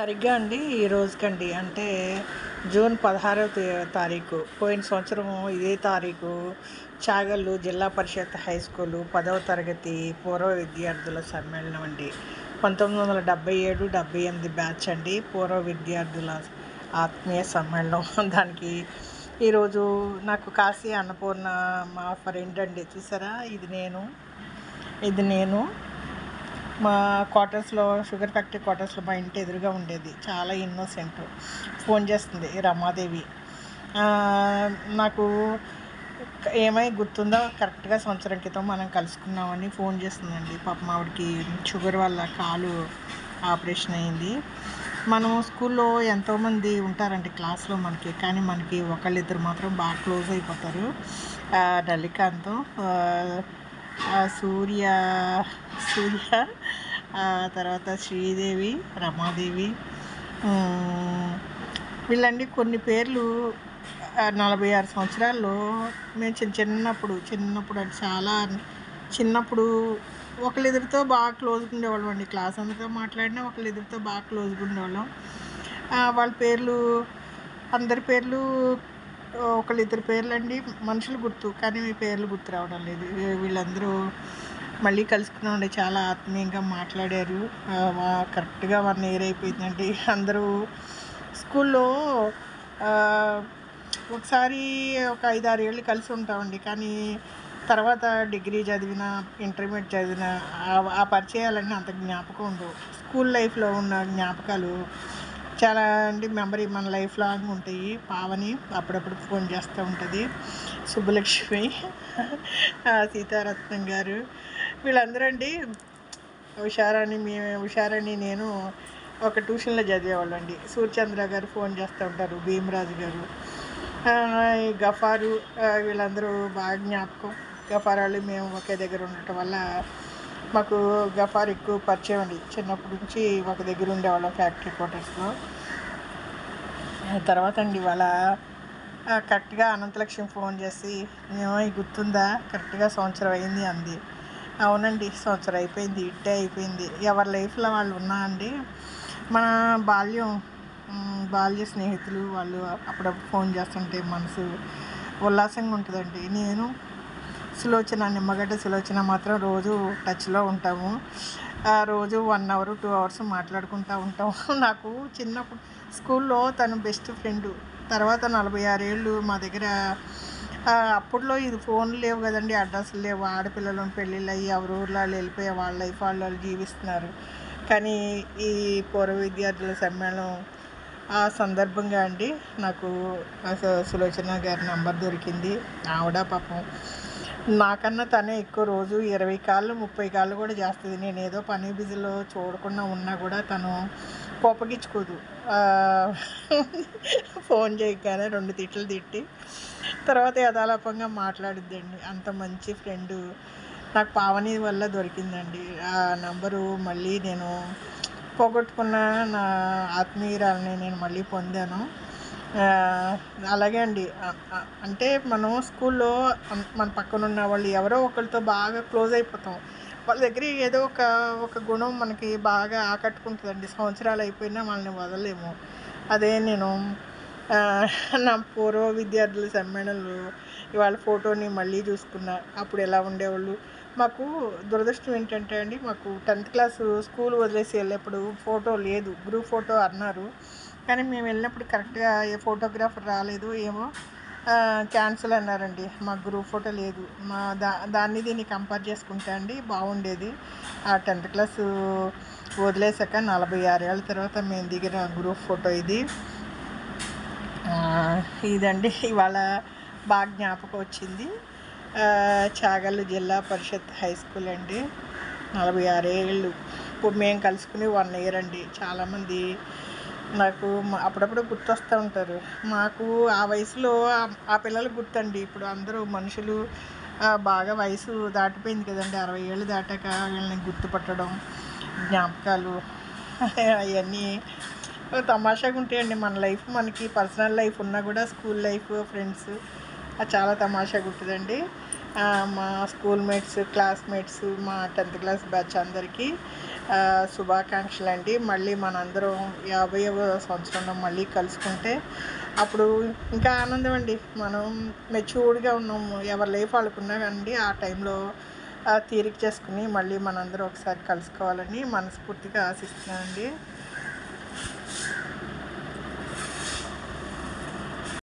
సరిగ్గా అండి ఈ రోజుకండి అంటే జూన్ 16వ తారీఖు పోయిన సంవత్సరం ఇదే తారీఖు చాగల్లు జిల్లా పరిషత్ హై స్కూలు 10వ తరగతి పూర్వ విద్యార్థుల సమ్మేళనం అండి. 1977-78 బ్యాచ్ అండి పూర్వ విద్యార్థుల ఆత్మీయ సమ్మేళనం. దానికి ఈరోజు నాకు కాశీ అన్నపూర్ణ మా ఫ్రెండ్ అండి, చూసారా, ఇది నేను మా క్వార్టర్స్లో, షుగర్ ఫ్యాక్టరీ క్వార్టర్స్లో మా ఇంటి ఎదురుగా ఉండేది. చాలా ఇన్నోసెంట్. ఫోన్ చేస్తుంది రమాదేవి. నాకు ఏమై గుర్తుందో కరెక్ట్గా సంవత్సరం క్రితం మనం కలుసుకున్నామని ఫోన్ చేస్తుందండి. పాపం ఆవిడకి షుగర్ వల్ల కాలు ఆపరేషన్ అయింది. మనం స్కూల్లో ఎంతోమంది ఉంటారండి క్లాస్లో మనకి, కానీ మనకి ఒకళ్ళిద్దరు మాత్రం బాగా క్లోజ్ అయిపోతారు. నల్లికాంతం, సూర్య సూర్య తర్వాత శ్రీదేవి, రమాదేవి, వీళ్ళండి కొన్ని పేర్లు 46 సంవత్సరాల్లో మేము చిన్నప్పుడు అంటే చాలా చిన్నప్పుడు ఒకళ్ళిద్దరితో బాగా క్లోజ్గా ఉండేవాళ్ళం అండి. క్లాస్ అందరితో మాట్లాడినా ఒకళ్ళిద్దరితో బాగా క్లోజ్గా ఉండేవాళ్ళం. వాళ్ళ పేర్లు, అందరి పేర్లు, ఒకళ్ళిద్దరు పేర్లు అండి, మనుషులు గుర్తు, కానీ మీ పేర్లు గుర్తు రావడం లేదు. వీళ్ళందరూ మళ్ళీ కలుసుకున్నామండి. చాలా ఆత్మీయంగా మాట్లాడారు. కరెక్ట్గా 1 ఇయర్ అయిపోయిందండి. అందరూ స్కూల్లో ఒకసారి ఒక 5-6 ఏళ్ళు కలిసి ఉంటామండి, కానీ తర్వాత డిగ్రీ చదివిన, ఇంటర్మీడియట్ చదివిన ఆ పరిచయాలన్నీ అంత జ్ఞాపకం ఉండవు. స్కూల్ లైఫ్లో ఉన్న జ్ఞాపకాలు చాలా అండి మెమరీ మన లైఫ్ లాంగ్ ఉంటాయి. పావని అప్పుడప్పుడు ఫోన్ చేస్తూ ఉంటుంది, సుబ్బలక్ష్మి, సీతారత్నం గారు, వీళ్ళందరూ అండి. ఉషారని నేను ఒక ట్యూషన్లో చదివేవాళ్ళు అండి. సూర్యచంద్ర గారు ఫోన్ చేస్తూ ఉంటారు, భీమరాజు గారు, గఫారు, వీళ్ళందరూ బాగా జ్ఞాపకం. గఫార్ వాళ్ళు మేము ఒకే దగ్గర ఉండటం వల్ల మాకు గఫార్ ఎక్కువ పరిచయం అండి. చిన్నప్పటి నుంచి ఒక దగ్గర ఉండేవాళ్ళం ఫ్యాక్టరీ క్వార్టర్స్లో. తర్వాత అండి ఇవాళ కరెక్ట్గా అనంతలక్ష్మి ఫోన్ చేసి, మేము గుర్తుందా, కరెక్ట్గా సంవత్సరం అయింది అంది. అవునండి, సంవత్సరం అయిపోయింది, ఇట్టే అయిపోయింది. ఎవరి లైఫ్లో వాళ్ళు ఉన్నా అండి. మన బాల్య స్నేహితులు వాళ్ళు అప్పుడప్పుడు ఫోన్ చేస్తుంటే మనసు ఉల్లాసంగా ఉంటుందండి. నేను నిమ్మగడ్డ సులోచన మాత్రం రోజు టచ్లో ఉంటాము. రోజు 1 అవర్ 2 అవర్స్ మాట్లాడుకుంటూ ఉంటాం. నాకు చిన్నప్పుడు స్కూల్లో తను బెస్ట్ ఫ్రెండు. తర్వాత 46 ఏళ్ళు మా దగ్గర. అప్పట్లో ఇది ఫోన్లు లేవు కదండి, అడ్రస్లు లేవు. ఆడపిల్లలు పెళ్ళిళ్ళు అయ్యి ఎవరి ఊర్లో వాళ్ళు వెళ్ళిపోయే వాళ్ళ లైఫ్ వాళ్ళు జీవిస్తున్నారు. కానీ ఈ పూర్వ విద్యార్థుల సమ్మేళనం ఆ సందర్భంగా అండి నాకు సులోచన గారి నంబర్ దొరికింది. ఆవిడ పాపం నాకన్నా తనే ఎక్కువ, రోజు 20 కాళ్ళు 30 కాళ్ళు కూడా చేస్తుంది. నేను ఏదో పని బిజీలో చూడకుండా ఉన్నా కూడా తను కోపగించుకోదు. ఫోన్ చేయగానే 2 తిట్లు తిట్టి తర్వాత యథాలాపంగా మాట్లాడిద్దండి. అంత మంచి ఫ్రెండు నాకు పావని వల్ల దొరికిందండి. ఆ నంబరు మళ్ళీ నేను పోగొట్టుకున్న నా ఆత్మీయురాలని నేను మళ్ళీ పొందాను. అలాగే అండి, అంటే మనం స్కూల్లో మన పక్కన ఉన్న వాళ్ళు ఎవరో ఒకరితో బాగా క్లోజ్ అయిపోతాం. వాళ్ళ దగ్గర ఏదో ఒక గుణం మనకి బాగా ఆకట్టుకుంటుందండి. సంవత్సరాలు అయిపోయినా వాళ్ళని వదలలేము. అదే నేను నా పూర్వ విద్యార్థుల సమ్మేళనలు ఇవాళ ఫోటోని మళ్ళీ చూసుకున్నా. అప్పుడు ఎలా ఉండేవాళ్ళు. మాకు దురదృష్టం ఏంటంటే అండి, మాకు 10th క్లాసు స్కూల్ వదిలేసి వెళ్ళేప్పుడు ఫోటో లేదు. గ్రూప్ ఫోటో అన్నారు, కానీ మేము వెళ్ళినప్పుడు కరెక్ట్గా ఏ ఫోటోగ్రాఫర్ రాలేదు, ఏమో క్యాన్సిల్ అన్నారండి. మాకు గ్రూప్ ఫోటో లేదు. మా దాన్ని దీన్ని కంపేర్ చేసుకుంటే అండి బాగుండేది. ఆ 10th క్లాసు వదిలేసాక 46 ఏళ్ళ తర్వాత మేము దిగిన గ్రూప్ ఫోటో ఇదండి. ఇవాళ బాగా జ్ఞాపకం వచ్చింది. చాగల్లు జిల్లా పరిషత్ హై స్కూల్ అండి. 46 ఏళ్ళు. ఇప్పుడు మేము కలుసుకుని 1 ఇయర్ అండి. చాలామంది నాకు అప్పుడప్పుడు గుర్తొస్తూ ఉంటారు. మాకు ఆ వయసులో ఆ పిల్లలకు గుర్తండి. ఇప్పుడు అందరూ మనుషులు బాగా వయసు దాటిపోయింది కదండి. 60 ఏళ్ళు దాటాక వీళ్ళని గుర్తుపట్టడం, జ్ఞాపకాలు అవన్నీ తమాషాగా ఉంటాయండి. మన లైఫ్, మనకి పర్సనల్ లైఫ్ ఉన్నా కూడా స్కూల్ లైఫ్, ఫ్రెండ్స్ చాలా తమాషాగా ఉంటుందండి. మా స్కూల్ మేట్స్, క్లాస్మేట్స్, మా 10th క్లాస్ బ్యాచ్ అందరికీ శుభాకాంక్షలు అండి. మళ్ళీ మనందరం 50వ సంవత్సరంలో మళ్ళీ కలుసుకుంటే అప్పుడు ఇంకా ఆనందం అండి. మనం మెచ్యూర్డ్గా ఉన్నాము, ఎవరి లైఫ్ వాళ్ళకున్నా కానీ ఆ టైంలో తీరిక చేసుకుని మళ్ళీ మనందరం ఒకసారి కలుసుకోవాలని మనస్ఫూర్తిగా ఆశిస్తున్నానండి.